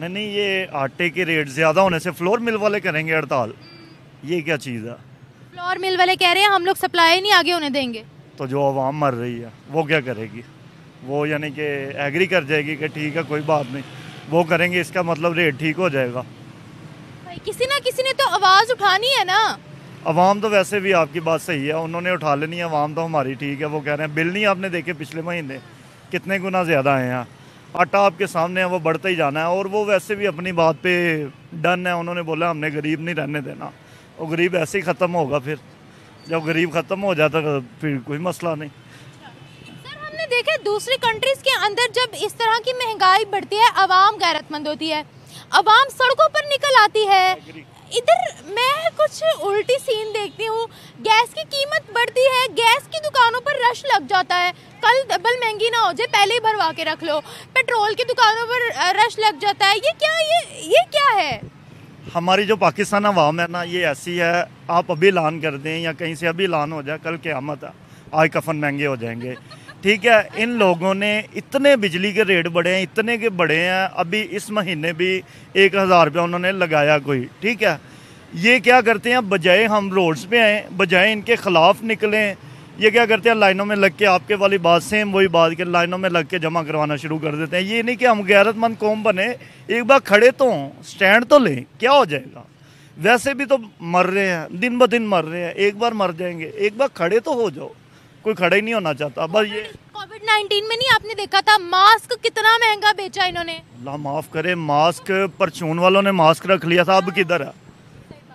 नहीं नहीं, ये आटे के रेट ज़्यादा होने से फ्लोर मिल वाले करेंगे हड़ताल? ये क्या चीज़ है? फ्लोर मिल वाले कह रहे हैं हम लोग सप्लाई नहीं आगे होने देंगे। तो जो आवाम मर रही है वो क्या करेगी? वो यानी कि एग्री कर जाएगी कि ठीक है कोई बात नहीं, वो करेंगे, इसका मतलब रेट ठीक हो जाएगा। भाई किसी ना किसी ने तो आवाज़ उठानी है ना। अवाम तो वैसे भी आपकी बात सही है, उन्होंने उठा लेनी है। अवाम तो हमारी ठीक है, वो कह रहे हैं बिल नहीं आपने देखे पिछले महीने कितने गुना ज़्यादा आए हैं। आटा आपके सामने है, वो बढ़ता ही जाना है। और वो वैसे भी अपनी बात पे डन है, उन्होंने बोला हमने गरीब नहीं रहने देना। वो गरीब ऐसे ही ख़त्म होगा, फिर जब गरीब ख़त्म हो जाता तो फिर कोई मसला नहीं। सर हमने देखा है दूसरी कंट्रीज के अंदर जब इस तरह की महंगाई बढ़ती है अवाम गैरतमंद होती है, अवाम सड़कों पर निकल आती है। इधर मैं कुछ उल्टी सीन देखती हूँ, गैस की कीमत बढ़ती है, गैस की दुकानों पर रश लग जाता है, कल डबल महंगी ना हो जाए पहले ही भरवा के रख लो। पेट्रोल की दुकानों पर रश लग जाता है। ये क्या है? हमारी जो पाकिस्तान अवाम है ना, ये ऐसी है, आप अभी ऐलान कर दें या कहीं से अभी ऐलान हो जाए कल क़यामत है, आज कफन महंगे हो जाएंगे। ठीक है, इन लोगों ने इतने बिजली के रेट बढ़े हैं, इतने के बढ़े हैं, अभी इस महीने भी 1000 रुपया उन्होंने लगाया कोई। ठीक है, ये क्या करते हैं, बजाय हम रोड्स पे आएँ, बजाय इनके ख़िलाफ़ निकलें, ये क्या करते हैं लाइनों में लग के, आपके वाली बात सेम वही बात के लाइनों में लग के जमा करवाना शुरू कर देते हैं। ये नहीं कि हम गैरतमंद कौम बने, एक बार खड़े तो हों, स्टैंड तो लें, क्या हो जाएगा? वैसे भी तो मर रहे हैं, दिन ब दिन मर रहे हैं, एक बार मर जाएंगे, एक बार खड़े तो हो जाओ। कोई खड़ा ही नहीं होना चाहता। बस ये कोविड-19 में नहीं आपने देखा था मास्क कितना महंगा बेचा इन्होंने? अल्लाह माफ़ करे, मास्क परचून वालों ने मास्क रख लिया था, अब किधर है?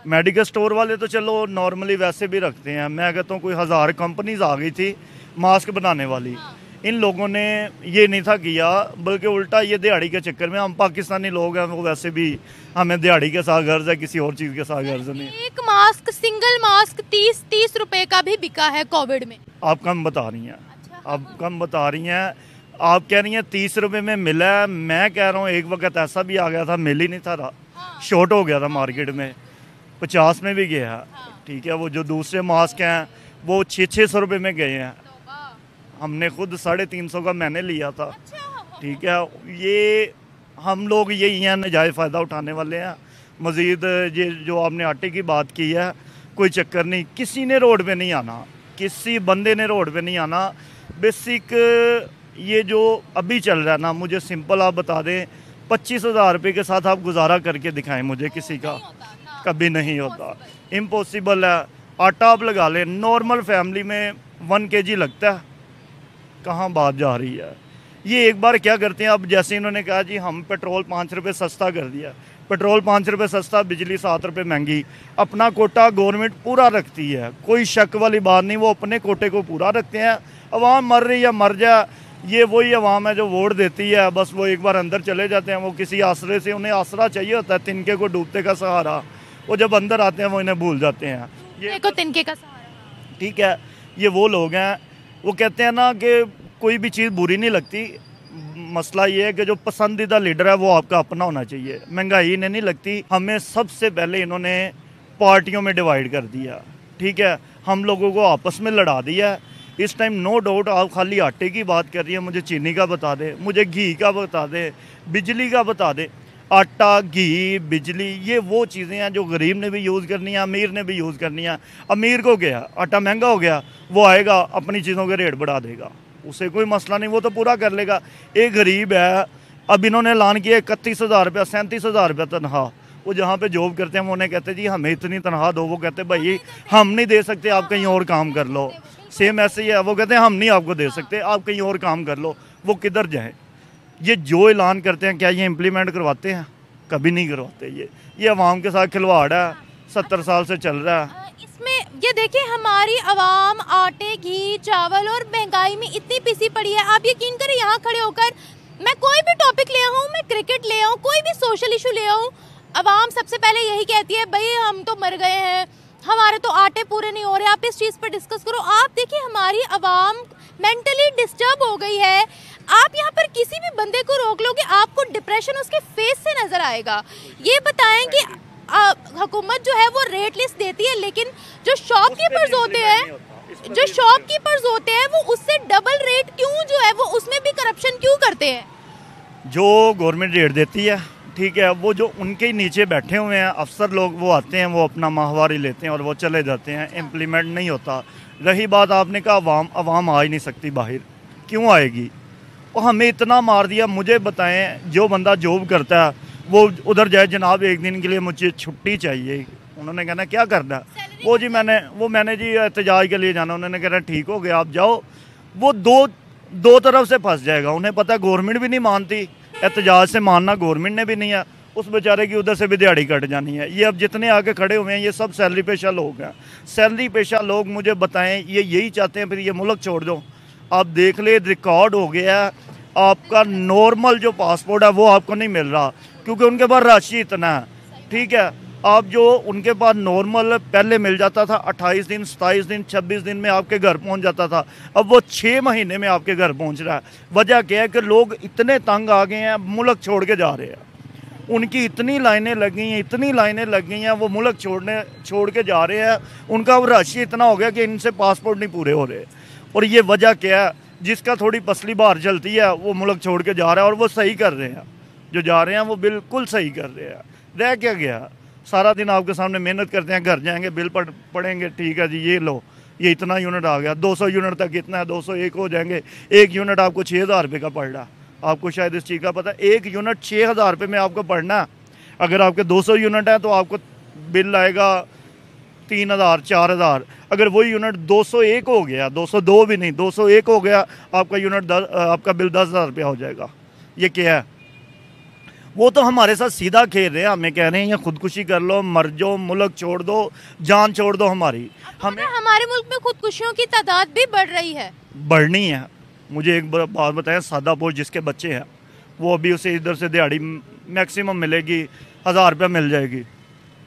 मेडिकल स्टोर वाले तो चलो नॉर्मली वैसे भी रखते हैं। मैं कहता हूँ कोई 1000 कंपनीज आ गई थी मास्क बनाने वाली, इन लोगों ने ये नहीं था किया, बल्कि उल्टा ये दिहाड़ी के चक्कर में, हम पाकिस्तानी लोग हैं, वो वैसे भी हमें दिहाड़ी के साथ गर्ज है, किसी और चीज़ के साथ गर्ज नहीं। एक मास्क, सिंगल मास्क 30 रुपए का भी बिका है कोविड में। आप कम बता रही हैं, आप कम बता रही हैं। आप कह रही हैं 30 रुपये में मिला है, मैं कह रहा हूँ एक वक्त ऐसा भी आ गया था मिल ही नहीं था, शॉर्ट हो गया था मार्केट में, 50 में भी गया। ठीक है, वो जो दूसरे मास्क हैं वो 600 रुपये में गए हैं, हमने खुद 350 का मैंने लिया था। ठीक है, ये हम लोग यही हैं नजायज़ फ़ायदा उठाने वाले हैं। मज़ीद ये जो आपने आटे की बात की है, कोई चक्कर नहीं, किसी ने रोड पे नहीं आना, किसी बंदे ने रोड पे नहीं आना। बेसिक ये जो अभी चल रहा है ना, मुझे सिंपल आप बता दें, 25,000 रुपये के साथ आप गुजारा करके दिखाएं मुझे, किसी का कभी नहीं होता, इम्पॉसिबल है। आटा आप लगा लें, नॉर्मल फैमिली में 1 kg लगता है, कहाँ बात जा रही है? ये एक बार क्या करते हैं, अब जैसे इन्होंने कहा जी हम पेट्रोल 5 रुपये सस्ता कर दिया, पेट्रोल 5 रुपये सस्ता, बिजली 7 रुपये महंगी, अपना कोटा गवर्नमेंट पूरा रखती है, कोई शक वाली बात नहीं, वो अपने कोटे को पूरा रखते हैं। अवाम मर रही है मर जाए, ये वही अवाम है जो वोट देती है, बस वो एक बार अंदर चले जाते हैं, वो किसी आसरे से, उन्हें आसरा चाहिए होता है, तिनके को डूबते का सहारा, वो जब अंदर आते हैं वो इन्हें भूल जाते हैं, ये को तिनके का सहारा। ठीक है, ये वो लोग हैं, वो कहते हैं ना कि कोई भी चीज़ बुरी नहीं लगती, मसला ये है कि जो पसंदीदा लीडर है वो आपका अपना होना चाहिए। महंगाई इन्हें नहीं लगती, हमें सबसे पहले इन्होंने पार्टियों में डिवाइड कर दिया। ठीक है, हम लोगों को आपस में लड़ा दिया। इस टाइम नो डाउट आप खाली आटे की बात कर रही है, मुझे चीनी का बता दे, मुझे घी का बता दे, बिजली का बता दे। आटा, घी, बिजली, ये वो चीज़ें हैं जो गरीब ने भी यूज़ करनी है, अमीर ने भी यूज़ करनी है। अमीर को क्या, आटा महंगा हो गया, वो आएगा अपनी चीज़ों के रेट बढ़ा देगा, उसे कोई मसला नहीं, वो तो पूरा कर लेगा। एक गरीब है, अब इन्होंने ऐलान किया 31,000 रुपया, 37,000 रुपया तनख्वाह, वो जहाँ पे जॉब करते हैं वो उन्हें कहते जी हमें इतनी तनख्वाह दो, वो कहते भाई हम नहीं दे सकते, आप कहीं और काम कर लो। सेम ऐसे ही है, वो कहते हैं हम नहीं आपको दे सकते, आप कहीं और काम कर लो। वो किधर जाए? ये जो ऐलान करते हैं क्या ये इम्प्लीमेंट करवाते हैं? कभी नहीं करवाते। ये अवाम के साथ खिलवाड़ है, 70 साल से चल रहा है। इसमें ये देखिए हमारी आवाम आटे, घी, चावल और महंगाई में इतनी पिसी पड़ी है। आप यकीन करें यहाँ खड़े होकर मैं कोई भी टॉपिक ले आऊँ, मैं क्रिकेट ले आऊँ, कोई भी सोशल इशू ले आऊँ, आवाम सबसे पहले यही कहती है भाई हम तो मर गए हैं, हमारे तो आटे पूरे नहीं हो रहे, आप इस चीज़ पर डिस्कस करो। आप देखिए हमारी आवाम मेंटली डिस्टर्ब हो गई है। आप यहाँ पर किसी भी बंदे को रोक लोगे, आपको डिप्रेशन उसके फेस से नजर आएगा। ये बताएं कि हुकूमत जो है वो रेट लिस्ट देती है, लेकिन जो शॉपकीपर्स होते हैं वो उससे डबल रेट क्यों जो है वो उसमें भी करप्शन क्यों करते हैं? जो गवर्नमेंट रेट देती है ठीक है, वो जो उनके ही नीचे बैठे हुए हैं अफसर लोग, वो आते हैं, वो अपना माहवारी लेते हैं और वो चले जाते हैं, इम्प्लीमेंट नहीं होता। रही बात आपने कहा अवाम आ ही नहीं सकती बाहर, क्यों आएगी? वो हमें इतना मार दिया। मुझे बताएं, जो बंदा जॉब करता है वो उधर जाए, जनाब एक दिन के लिए मुझे छुट्टी चाहिए, उन्होंने कहना क्या करना, वो जी मैंने जी एहतजाज के लिए जाना, उन्होंने कहना ठीक हो गया आप जाओ। वो दो तरफ से फंस जाएगा। उन्हें पता है गवर्नमेंट भी नहीं मानती, एहतजाज से मानना गवर्नमेंट ने भी नहीं है, उस बेचारे की उधर से भी दिहाड़ी कट जानी है। ये अब जितने आके खड़े हुए हैं ये सब सैलरी पेशा लोग हैं। सैलरी पेशा लोग मुझे बताएं, ये यही चाहते हैं फिर ये मुल्क छोड़ दो? आप देख ले, रिकॉर्ड हो गया है, आपका नॉर्मल जो पासपोर्ट है वो आपको नहीं मिल रहा, क्योंकि उनके पास राशि इतना है। ठीक है, आप जो उनके पास नॉर्मल पहले मिल जाता था 28 दिन, 27 दिन, 26 दिन में आपके घर पहुंच जाता था, अब वो 6 महीने में आपके घर पहुंच रहा है। वजह क्या है कि लोग इतने तंग आ गए हैं, मुल्क छोड़ के जा रहे हैं। उनकी इतनी लाइनें लग गई हैं, इतनी लाइनें लग गई हैं, वो मुल्क छोड़ के जा रहे हैं। उनका वो राशि इतना हो गया कि इनसे पासपोर्ट नहीं पूरे हो रहे। और ये वजह क्या है? जिसका थोड़ी पसली बाहर चलती है वो मुल्क छोड़ के जा रहा है, और वो सही कर रहे हैं। जो जा रहे हैं वो बिल्कुल सही कर रहे हैं। रह क्या गया? सारा दिन आपके सामने मेहनत करते हैं, घर जाएंगे बिल पड़ेंगे, ठीक है जी ये लो, ये इतना यूनिट आ गया, 200 यूनिट तक इतना है, 201 हो जाएंगे। एक यूनिट आपको 6,000 रुपये का पड़ रहा है। आपको शायद इस चीज़ का पता है, एक यूनिट 6,000 रुपये में आपको पढ़ना है। अगर आपके 200 यूनिट है तो आपको बिल आएगा 3,000 4,000। अगर वही यूनिट 201 हो गया, 202 भी नहीं, 201 हो गया, आपका यूनिट आपका बिल 10,000 रुपया हो जाएगा। ये क्या है? वो तो हमारे साथ सीधा खेल रहे हैं। हमें कह रहे हैं या खुदकुशी कर लो, मर जाओ, मुल्क छोड़ दो, जान छोड़ दो हमारी। हमें हमारे मुल्क में खुदकुशियों की तादाद भी बढ़ रही है, बढ़नी है। मुझे एक बात बताएं, सादा पोश जिसके बच्चे हैं वो अभी उसे इधर से दिहाड़ी मैक्सिमम मिलेगी 1,000 रुपया मिल जाएगी।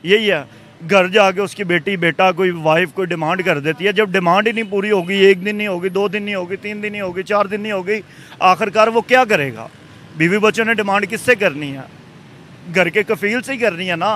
यही है। घर जाके उसकी बेटी बेटा कोई वाइफ कोई डिमांड कर देती है। जब डिमांड ही नहीं पूरी होगी, 1 दिन नहीं होगी, 2 दिन नहीं होगी, 3 दिन नहीं होगी, 4 दिन नहीं होगी, आखिरकार वो क्या करेगा? बीवी बच्चों ने डिमांड किससे करनी है? घर के कफील से ही करनी है ना।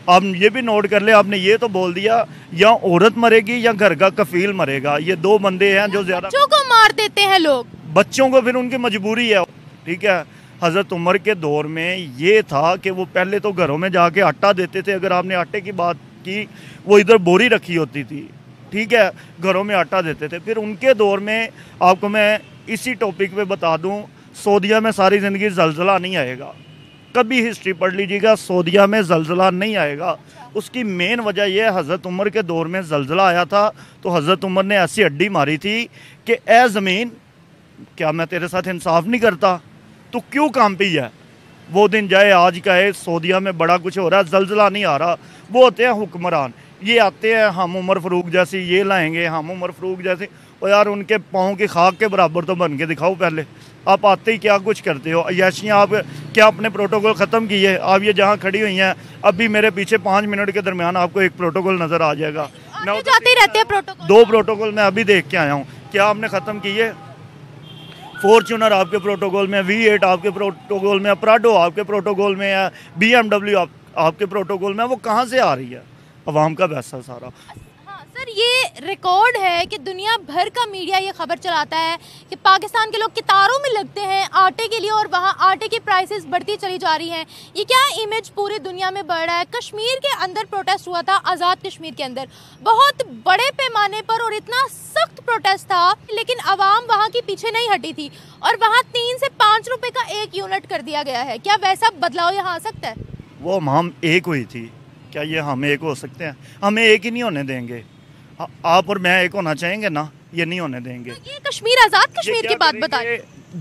आप ये भी नोट कर ले, आपने ये तो बोल दिया या औरत मरेगी या घर का कफील मरेगा। ये 2 बंदे हैं जो ज़्यादा बच्चों को मार देते हैं लोग। बच्चों को फिर उनकी मजबूरी है। ठीक है, हज़रत उमर के दौर में ये था कि वो पहले तो घरों में जाके आटा देते थे। अगर आपने आटे की बात की, वो इधर बोरी रखी होती थी, ठीक है, घरों में आटा देते थे। फिर उनके दौर में आपको मैं इसी टॉपिक पे बता दूं, सऊदीया में सारी ज़िंदगी ज़लज़ला नहीं आएगा। कभी हिस्ट्री पढ़ लीजिएगा, सऊदीया में ज़लज़ला नहीं आएगा। उसकी मेन वजह यह है, हज़रत उमर के दौर में ज़लज़ला आया था तो हज़रत उमर ने ऐसी अड्डी मारी थी कि ए ज़मीन, क्या मैं तेरे साथ इंसाफ नहीं करता? तो क्यों कांपी है? वो दिन जाए आज का है, सऊदीया में बड़ा कुछ हो रहा है, ज़लज़ला नहीं आ रहा। वो होते हैं हुक्मरान, ये आते हैं हम उमर फ़रूक जैसी ये लाएंगे, हम उमर फ़रूक जैसे। और यार उनके पाँव की खाक के बराबर तो बन के दिखाओ पहले। आप आते ही क्या कुछ करते हो? अय्याशियाँ आप क्या अपने प्रोटोकॉल ख़त्म किए? आप ये जहाँ खड़ी हुई हैं, अभी मेरे पीछे 5 मिनट के दरमियान आपको एक प्रोटोकॉल नज़र आ जाएगा। मैं जाते ही रहते हैं प्रोटोकॉल। 2 प्रोटोकॉल मैं अभी देख के आया हूँ। क्या आपने ख़त्म किए? फॉर्च्यूनर आपके प्रोटोकॉल में, V8 आपके प्रोटोकॉल में, प्राडो आपके प्रोटोकॉल में है, BMW आपके प्रोटोकॉल में। वो कहाँ से आ रही है? अवाम का पैसा सारा। हाँ सर, ये रिकॉर्ड है कि दुनिया भर का मीडिया ये खबर चलाता है कि पाकिस्तान के लोग कतारों में लगते हैं आटे के लिए और वहाँ आटे की प्राइसेस बढ़ती चली जा रही हैं। ये क्या इमेज पूरी दुनिया में बढ़ रहा है? कश्मीर के अंदर प्रोटेस्ट हुआ था, आज़ाद कश्मीर के अंदर बहुत बड़े पैमाने पर और इतना सख्त प्रोटेस्ट था, लेकिन आवाम वहाँ की पीछे नहीं हटी थी और वहाँ 3 से 5 रुपए का 1 यूनिट कर दिया गया है। क्या वैसा बदलाव यहाँ आ सकता है? वो हम एक हुई थी, क्या ये हम एक हो सकते हैं? हमें एक ही नहीं होने देंगे। आप और मैं एक होना चाहेंगे ना, ये नहीं होने देंगे। तो ये कश्मीर आज़ाद कश्मीर की बात बताइए।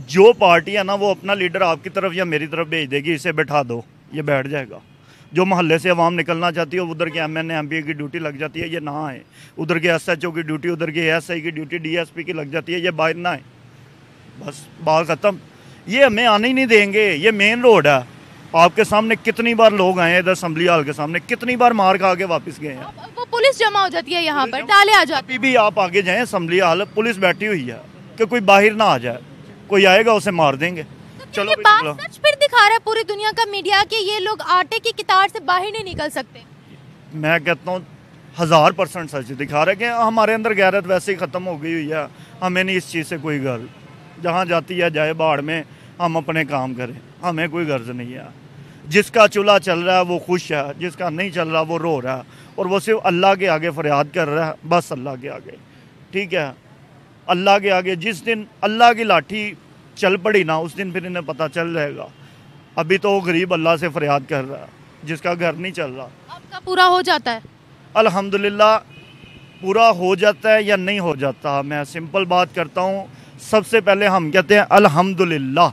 जो पार्टी है ना वो अपना लीडर आपकी तरफ या मेरी तरफ भेज देगी, इसे बैठा दो, ये बैठ जाएगा। जो मोहल्ले से अवाम निकलना चाहती है उधर के MNA MPA की ड्यूटी लग जाती है, ये ना आए। उधर के SHO की ड्यूटी, उधर के SI की ड्यूटी, DSP की लग जाती है, ये बाहर ना आए। बस बात ख़त्म। ये हमें आने ही नहीं देंगे। ये मेन रोड है। आपके सामने कितनी बार लोग आए हैं इधर असेंबली हॉल के सामने, कितनी बार मार खा के वापस गए हैं। वो पुलिस जमा हो जाती है यहाँ पर, डाले आ जाती है। भी आप आगे जाएं असेंबली हॉल, पुलिस बैठी हुई है कि कोई बाहर ना आ जाए, कोई आएगा उसे मार देंगे। चलो ये बात सच फिर दिखा रहा है पूरी दुनिया का मीडिया कि ये लोग आटे की कतार से बाहर नहीं निकल सकते। मैं कहता हूँ 1000% सच दिखा रहा है कि हमारे अंदर गैरत वैसे ही ख़त्म हो गई हुई है। हमें नहीं इस चीज़ से कोई गर्ज, जहाँ जाती है जाए बाढ़ में, हम अपने काम करें, हमें कोई गर्ज नहीं है। जिसका चूल्हा चल रहा है वो खुश है, जिसका नहीं चल रहा वो रो रहा है, और वो सिर्फ अल्लाह के आगे फरियाद कर रहा है, बस अल्लाह के आगे। ठीक है, अल्लाह के आगे जिस दिन अल्लाह की लाठी चल पड़ी ना, उस दिन फिर इन्हें पता चल जाएगा। अभी तो वो गरीब अल्लाह से फरियाद कर रहा है, जिसका घर नहीं चल रहा। आपका पूरा हो जाता है? अल्हम्दुलिल्लाह पूरा हो जाता है या नहीं हो जाता, मैं सिंपल बात करता हूँ। सबसे पहले हम कहते हैं अल्हम्दुलिल्लाह।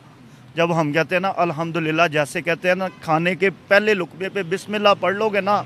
जब हम कहते हैं ना अल्हम्दुलिल्लाह, जैसे कहते हैं ना खाने के पहले लुकमे पे बिस्मिल्लाह पढ़ लोगे ना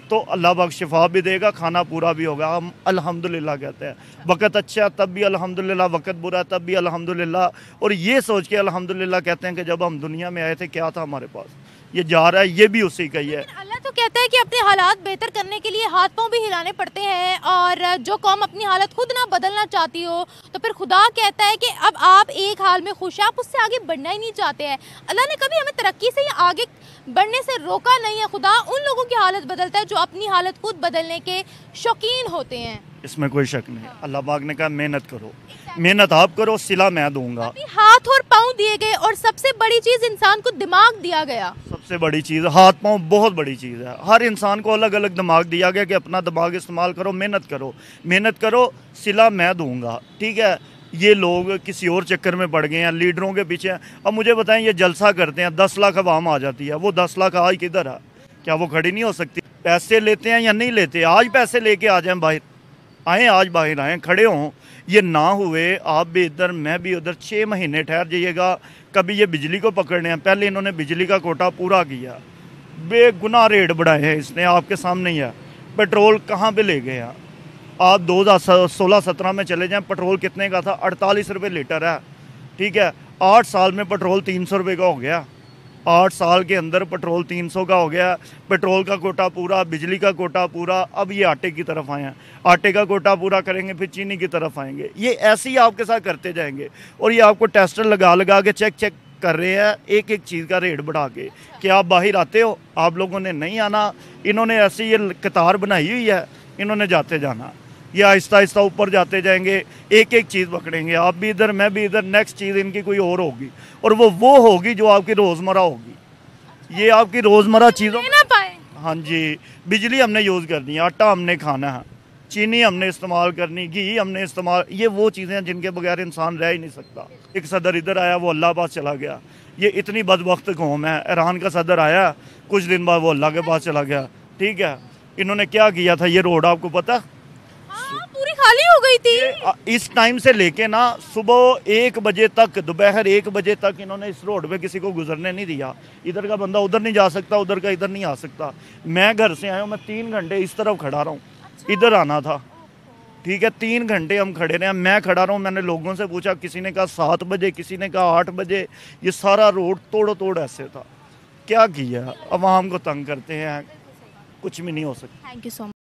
तो अल्लाह पाक शिफा भी देगा, खाना पूरा भी होगा। हम अल्हम्दुलिल्लाह कहते हैं। वक़्त अच्छा तब भी अल्हम्दुलिल्लाह, वक़्त बुरा तब भी अल्हम्दुलिल्लाह। और ये सोच के अल्हम्दुलिल्लाह कहते हैं कि जब हम दुनिया में आए थे क्या था हमारे पास, ये जा रहा है, ये भी उसी का ही है। अल्लाह तो कहता है कि अपने हालात बेहतर करने के लिए हाथ पांव भी हिलाने पड़ते हैं, और जो कौम अपनी हालत खुद ना बदलना चाहती हो तो फिर खुदा कहता है कि अब आप एक हाल में खुश हैं, आप उससे आगे बढ़ना ही नहीं चाहते हैं। अल्लाह ने कभी हमें तरक्की से या आगे बढ़ने से रोका नहीं है। खुदा उन लोगों की हालत बदलता है जो अपनी हालत खुद बदलने के शौकीन होते हैं, इसमें कोई शक नहीं। अल्लाह पाक ने कहा मेहनत करो, मेहनत आप करो, सिला मैं दूंगा। हाथ और पाँव दिए गए, और सबसे बड़ी चीज़ इंसान को दिमाग दिया गया। सबसे बड़ी चीज़ हाथ पाँव बहुत बड़ी चीज़ है। हर इंसान को अलग अलग दिमाग दिया गया कि अपना दिमाग इस्तेमाल करो, मेहनत करो, मेहनत करो, सिला मैं दूंगा। ठीक है, ये लोग किसी और चक्कर में पड़ गए हैं, लीडरों के पीछे। अब मुझे बताएं, ये जलसा करते हैं, 10 लाख आवाम आ जाती है, वो 10 लाख आज किधर है? क्या वो खड़ी नहीं हो सकती? पैसे लेते हैं या नहीं लेते? आज पैसे लेके आ जाएं, बाहर आएँ, आज बाहर आएँ, खड़े हों। ये ना हुए, आप भी इधर मैं भी उधर, 6 महीने ठहर जाइएगा। कभी ये बिजली को पकड़ने हैं, पहले इन्होंने बिजली का कोटा पूरा किया, बेगुनाह रेट बढ़ाए हैं इसने, आपके सामने ही है। पेट्रोल कहाँ पे ले गए हैं आप? 2016-17 में चले जाएं, पेट्रोल कितने का था? 48 रुपये लीटर है। ठीक है, 8 साल में पेट्रोल 300 रुपये का हो गया। 8 साल के अंदर पेट्रोल 300 का हो गया। पेट्रोल का कोटा पूरा, बिजली का कोटा पूरा। अब ये आटे की तरफ आए हैं, आटे का कोटा पूरा करेंगे, फिर चीनी की तरफ आएंगे। ये ऐसे ही आपके साथ करते जाएंगे, और ये आपको टेस्टर लगा लगा के चेक कर रहे हैं, एक एक चीज़ का रेट बढ़ा के। कि आप बाहर आते हो, आप लोगों ने नहीं आना। इन्होंने ऐसी ये कतार बनाई हुई है, इन्होंने जाते जाना। ये आहिस्ता आहिस्ता ऊपर जाते जाएंगे, एक एक चीज़ पकड़ेंगे। आप भी इधर, मैं भी इधर, नेक्स्ट चीज़ इनकी कोई और होगी, और वो होगी जो आपकी रोज़मर्रा होगी। ये आपकी रोज़मर्रा चीज़ों ना पाए। हाँ जी, बिजली हमने यूज़ करनी है, आटा हमने खाना है, चीनी हमने इस्तेमाल करनी, घी हमने इस्तेमाल, ये वो चीज़ें हैं जिनके बगैर इंसान रह ही नहीं सकता। एक सदर इधर आया, वो अल्लाह पास चला गया। ये इतनी बदबख्त कौम है। ईरान का सदर आया, कुछ दिन बाद वो अल्लाह के पास चला गया। ठीक है, इन्होंने क्या किया था? ये रोड आपको पता? पूरी खाली हो गई थी। इस टाइम से लेके ना सुबह 1 बजे तक, दोपहर 1 बजे तक इन्होंने इस रोड पे किसी को गुजरने नहीं दिया। इधर का बंदा उधर नहीं जा सकता, उधर का इधर नहीं आ सकता। मैं घर से आया हूँ, मैं 3 घंटे इस तरफ खड़ा रहा हूँ। इधर आना था। ठीक है, 3 घंटे हम खड़े रहे हैं, मैं खड़ा रहा हूँ। मैंने लोगों से पूछा, किसी ने कहा 7 बजे, किसी ने कहा 8 बजे। ये सारा रोड तोड़ो तोड़ ऐसे था। क्या किया? अवाम को तंग करते हैं, कुछ भी नहीं हो सकता। Thank you so much.